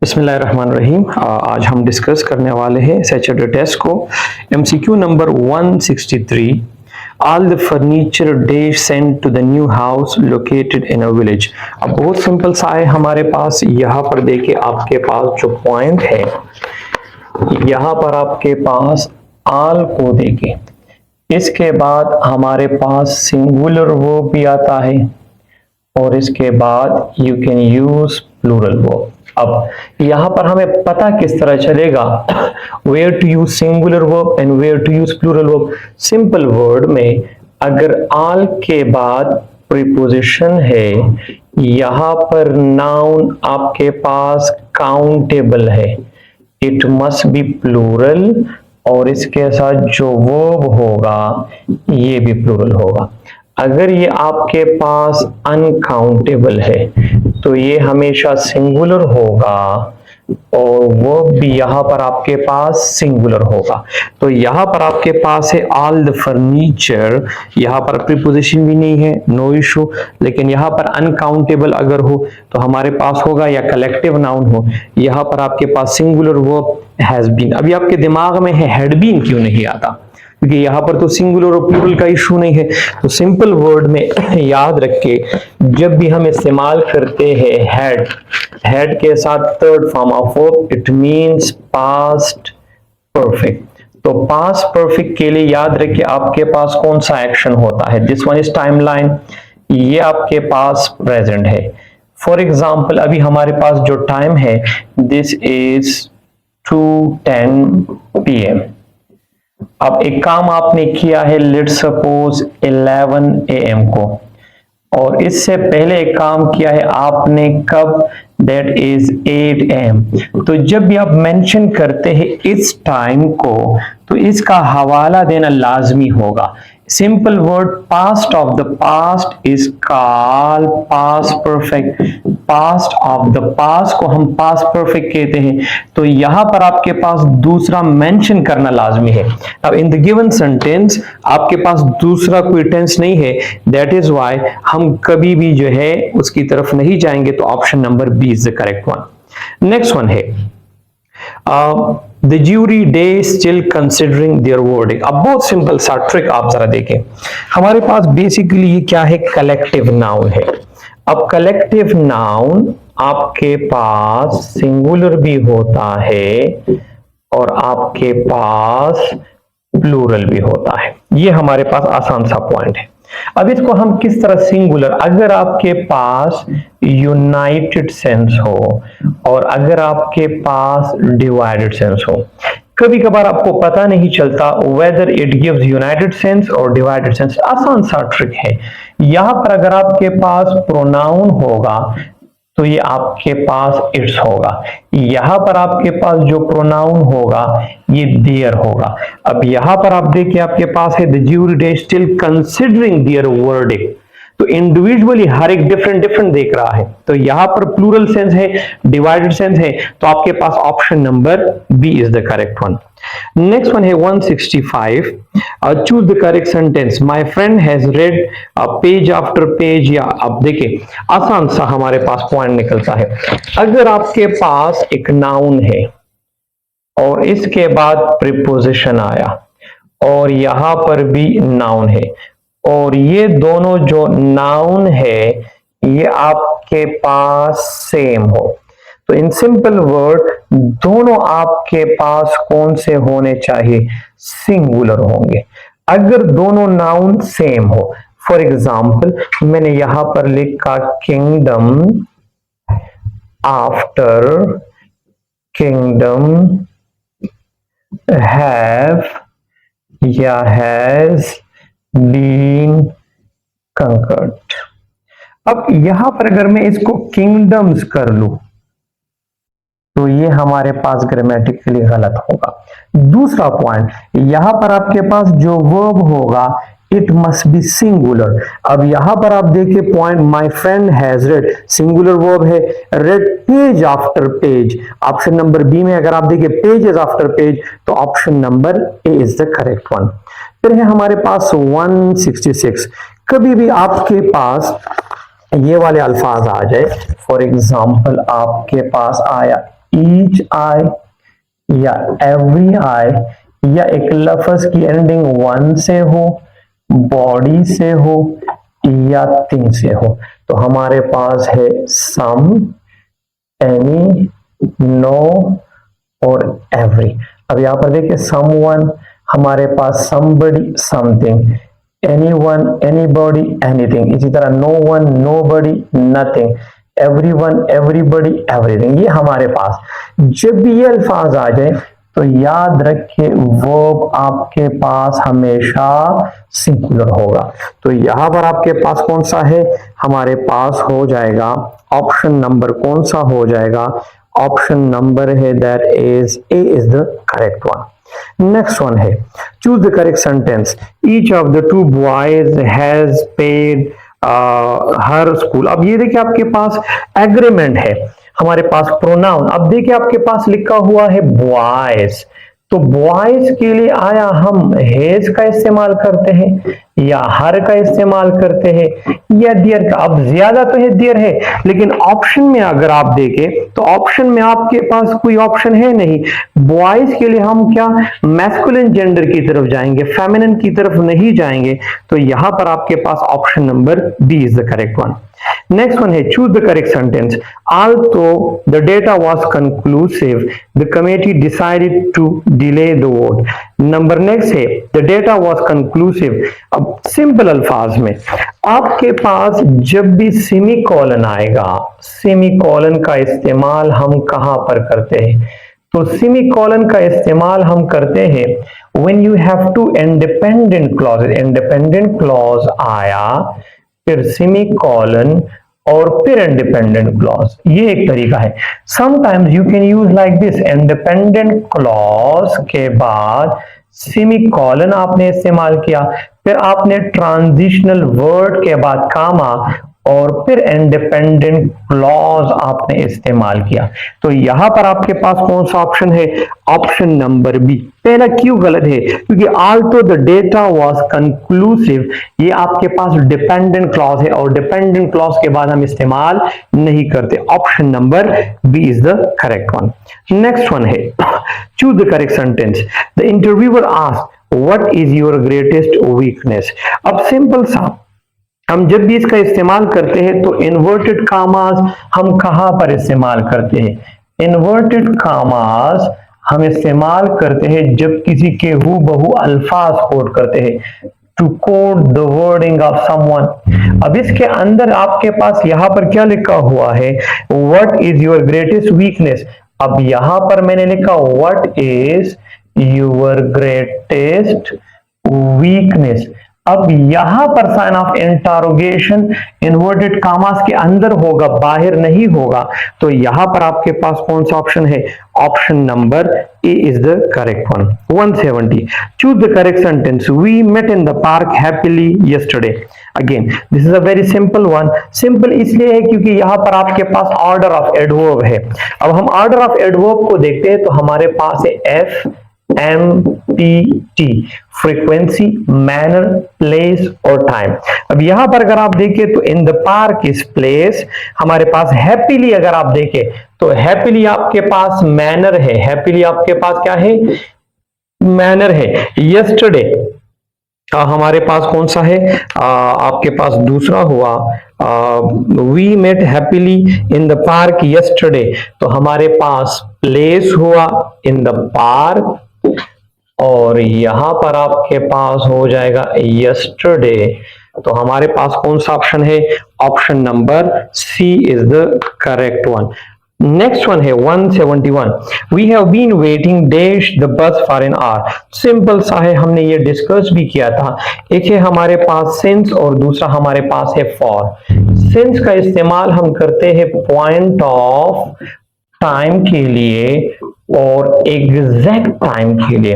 बिस्मिल्लाहिर्रहमानिर्रहीम। आज हम डिस्कस करने वाले हैं सैटरडे टेस्ट को। MCQ number 163, all the furniture day sent to the new house located in a village. अब बहुत सिंपल सा है हमारे पास। यहाँ पर देखिए आपके पास जो पॉइंट है, यहाँ पर आपके पास ऑल को देखिए, इसके बाद हमारे पास सिंगुलर वर्ब भी आता है और इसके बाद you can use plural verb. अब यहां पर हमें पता किस तरह चलेगा where to use singular verb and where to use plural verb. Simple word में अगर ऑल के बाद प्रीपोजिशन है, यहां पर नाउन आपके पास काउंटेबल है, इट मस्ट बी प्लूरल, और इसके साथ जो वर्ब होगा ये भी प्लूरल होगा। अगर ये आपके पास अनकाउंटेबल है तो ये हमेशा सिंगुलर होगा और वर्ब भी यहां पर आपके पास सिंगुलर होगा। तो यहां पर आपके पास है ऑल द फर्नीचर, यहां पर प्रीपोजिशन भी नहीं है, नो इशू। लेकिन यहां पर अनकाउंटेबल अगर हो तो हमारे पास होगा, या कलेक्टिव नाउन हो, यहां पर आपके पास सिंगुलर वर्ब हैज बीन। अभी आपके दिमाग में है हैड बीन क्यों नहीं आता, क्योंकि यहाँ पर तो सिंगुलर और प्लूरल का इशू नहीं है। तो सिंपल वर्ड में याद रख के जब भी हम इस्तेमाल करते हैं हैड, हैड के साथ third form of verb, it means past perfect. तो पास्ट परफेक्ट के लिए याद रखिए आपके पास कौन सा एक्शन होता है। दिस वन इज टाइमलाइन, ये आपके पास प्रेजेंट है। फॉर एग्जाम्पल अभी हमारे पास जो टाइम है, दिस इज 2:10 PM। अब एक काम आपने किया है, लेट्स सपोज 11 AM को, और इससे पहले एक काम किया है आपने कब, दैट इज 8 AM। तो जब भी आप मेंशन करते हैं इस टाइम को तो इसका हवाला देना लाजमी होगा। Simple word past of the past is called past perfect. Past of the past को हम पास्ट परफेक्ट कहते हैं। तो यहां पर आपके पास दूसरा मेंशन करना लाजमी है। अब इन द गिवन सेंटेंस आपके पास दूसरा कोई टेंस नहीं है, दैट इज व्हाई हम कभी भी जो है उसकी तरफ नहीं जाएंगे। तो option number B is the correct one. Next one है the jury they still considering their verdict. अब बहुत सिंपल सा ट्रिक आप जरा देखें। हमारे पास बेसिकली ये क्या है, कलेक्टिव नाउन है। अब कलेक्टिव नाउन आपके पास सिंगुलर भी होता है और आपके पास प्लूरल भी होता है। ये हमारे पास आसान सा पॉइंट है। अब इसको हम किस तरह सिंगुलर, अगर आपके पास यूनाइटेड सेंस हो और अगर आपके पास डिवाइडेड सेंस हो, कभी कभार आपको पता नहीं चलता whether it gives United sense और डिवाइडेड सेंस। आसान सा ट्रिक है। यहां पर अगर आपके पास प्रोनाउन होगा तो ये आपके पास इट्स होगा, यहां पर आपके पास जो प्रोनाउन होगा ये देयर होगा। अब यहां पर आप देखिए आपके पास है the jury they still considering their verdict. तो इंडिविजुअली हर एक डिफरेंट देख रहा है। तो यहां पर प्लूरल सेंस है, डिवाइडेड सेंस है, तो आपके पास option number B is the correct one. Next one है 165, choose the correct sentence, my friend has read page after page. या अब देखिए आसान सा हमारे पास पॉइंट निकलता है। अगर आपके पास एक नाउन है और इसके बाद प्रीपोजिशन आया और यहां पर भी नाउन है, और ये दोनों जो नाउन है ये आपके पास सेम हो, तो इन सिंपल वर्ड दोनों आपके पास कौन से होने चाहिए, सिंगुलर होंगे। अगर दोनों नाउन सेम हो, फॉर एग्जाम्पल मैंने यहां पर लिखा किंगडम आफ्टर किंगडम हैव या हैज बीन कंकर्ड। अब यहां पर अगर मैं इसको किंगडम्स कर लूं तो ये हमारे पास ग्रामेटिकली गलत होगा। दूसरा पॉइंट, यहां पर आपके पास जो वर्ब होगा इट मस्ट बी सिंगुलर। अब यहां पर आप देखिए point, my friend has read, singular verb है, read page after page. Option number B में अगर आप देखिए पेजेस आफ्टर पेज, तो option number A is the correct one. फिर है हमारे पास 166, कभी भी आपके पास ये वाले अल्फाज आ जाए, फॉर एग्जाम्पल आपके पास आया ईच आई या एवरी आई, या एक लफ्ज की एंडिंग वन से हो, बॉडी से हो या थिंग से हो। तो हमारे पास है सम, एनी, नो और एवरी। अब यहां पर देखिए समवन, हमारे पास somebody, something, anyone, anybody, anything. इसी तरह no one, nobody, nothing, everyone, everybody, everything. ये हमारे पास जब भी ये अल्फाज आ जाए तो याद रखिए वर्ब आपके पास हमेशा सिंगुलर होगा। तो यहां पर आपके पास कौन सा है, हमारे पास हो जाएगा ऑप्शन नंबर, कौन सा हो जाएगा, ऑप्शन नंबर है that is A is the correct one. Next one है choose the correct sentence, each of the two boys has paid her school. अब ये देखिए आपके पास एग्रीमेंट है, हमारे पास प्रोनाउन, अब देखिए आपके पास लिखा हुआ है बॉयज, तो बॉयज के लिए आया हम हैज का इस्तेमाल करते हैं या हर का इस्तेमाल करते हैं या देयर का। अब ज्यादा तो है देयर है, लेकिन ऑप्शन में अगर आप देखें तो ऑप्शन में आपके पास कोई ऑप्शन है नहीं। बॉयज के लिए हम क्या मैस्कुलिन जेंडर की तरफ जाएंगे, फेमिनिन की तरफ नहीं जाएंगे। तो यहां पर आपके पास option number B is the correct one. Next one है choose the correct sentence. Although the data was conclusive, the committee decided to delay the vote. Number next है the data was conclusive. अब simple अल्फाज में आपके पास जब भी semicolon आएगा, semicolon का इस्तेमाल हम कहां पर करते हैं, तो सेमीकोलन का इस्तेमाल हम करते हैं when you have two independent clauses. Independent clause आया, फिर सेमीकोलन और फिर इंडिपेंडेंट क्लॉज, ये एक तरीका है। Sometimes you can use like this, independent clause के बाद सेमीकोलन आपने इस्तेमाल किया, फिर आपने ट्रांजिशनल वर्ड के बाद कामा और फिर इंडिपेंडेंट क्लॉज आपने इस्तेमाल किया। तो यहां पर आपके पास कौन सा ऑप्शन है, ऑप्शन नंबर बी। पहला क्यों गलत है, क्योंकि also the data was conclusive, ये आपके पास डिपेंडेंट क्लॉज है और डिपेंडेंट क्लॉज के बाद हम इस्तेमाल नहीं करते। Option number B is the correct one. Next one है choose the correct sentence, the interviewer asked what is your greatest weakness. अब सिंपल सा हम जब भी इसका इस्तेमाल करते हैं तो इन्वर्टेड कामास हम कहां पर इस्तेमाल करते हैं, इन्वर्टेड कामास हम इस्तेमाल करते हैं जब किसी के हूबहू अल्फाज कोड करते हैं, to code the wording of someone. अब इसके अंदर आपके पास यहां पर क्या लिखा हुआ है, what is your greatest weakness. अब यहां पर मैंने लिखा what is your greatest weakness. अब यहां पर साइन ऑफ इंटरोगेशन इन्वर्टेड कामास के अंदर होगा, बाहर नहीं होगा। तो यहां पर आपके पास कौन सा ऑप्शन है, option number A is the correct one. 170 choose the correct sentence, we met in the park happily yesterday. Again this is a very simple one. Simple इसलिए है क्योंकि यहां पर आपके पास ऑर्डर ऑफ एडवर्ब है। अब हम ऑर्डर ऑफ एडवर्ब को देखते हैं तो हमारे पास है F MPT, frequency, manner, place और टाइम। अब यहां पर अगर आप देखें तो इन द पार्क इज प्लेस, हमारे पास हैप्पीली अगर आप देखें तो हैप्पीली आपके पास मैनर है, हैप्पीली आपके पास क्या है, मैनर है। यस्टरडे हमारे पास कौन सा है, आपके पास दूसरा हुआ, we met happily in the park yesterday, तो हमारे पास प्लेस हुआ इन द पार्क और यहां पर आपके पास हो जाएगा यस्टरडे। तो हमारे पास कौन सा ऑप्शन है, option number C is the correct one. Next one है 171, we have been waiting dash the bus for an hour. Simple सा है, हमने ये डिस्कस भी किया था। एक है हमारे पास सिंस और दूसरा हमारे पास है फॉर। सिंस का इस्तेमाल हम करते हैं पॉइंट ऑफ टाइम के लिए और एग्जैक्ट टाइम के लिए,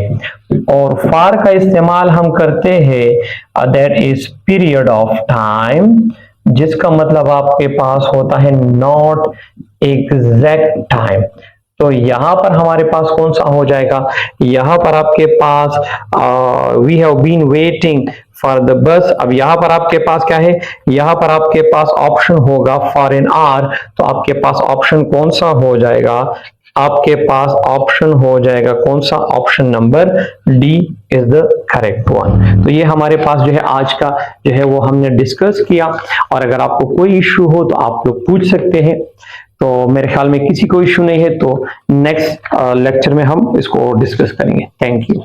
और फॉर का इस्तेमाल हम करते हैं that is period of time, जिसका मतलब आपके पास होता है नॉट एग्जैक्ट टाइम। तो यहां पर हमारे पास कौन सा हो जाएगा, यहां पर आपके पास we have been waiting for the bus. अब यहां पर आपके पास क्या है, यहां पर आपके पास ऑप्शन होगा फॉर एन आवर, तो आपके पास ऑप्शन कौन सा हो जाएगा, आपके पास ऑप्शन हो जाएगा कौन सा, option number D is the correct one. तो ये हमारे पास जो है आज का जो है वो हमने डिस्कस किया, और अगर आपको कोई इश्यू हो तो आप लोग पूछ सकते हैं। तो मेरे ख्याल में किसी को इश्यू नहीं है, तो नेक्स्ट लेक्चर में हम इसको डिस्कस करेंगे। Thank you.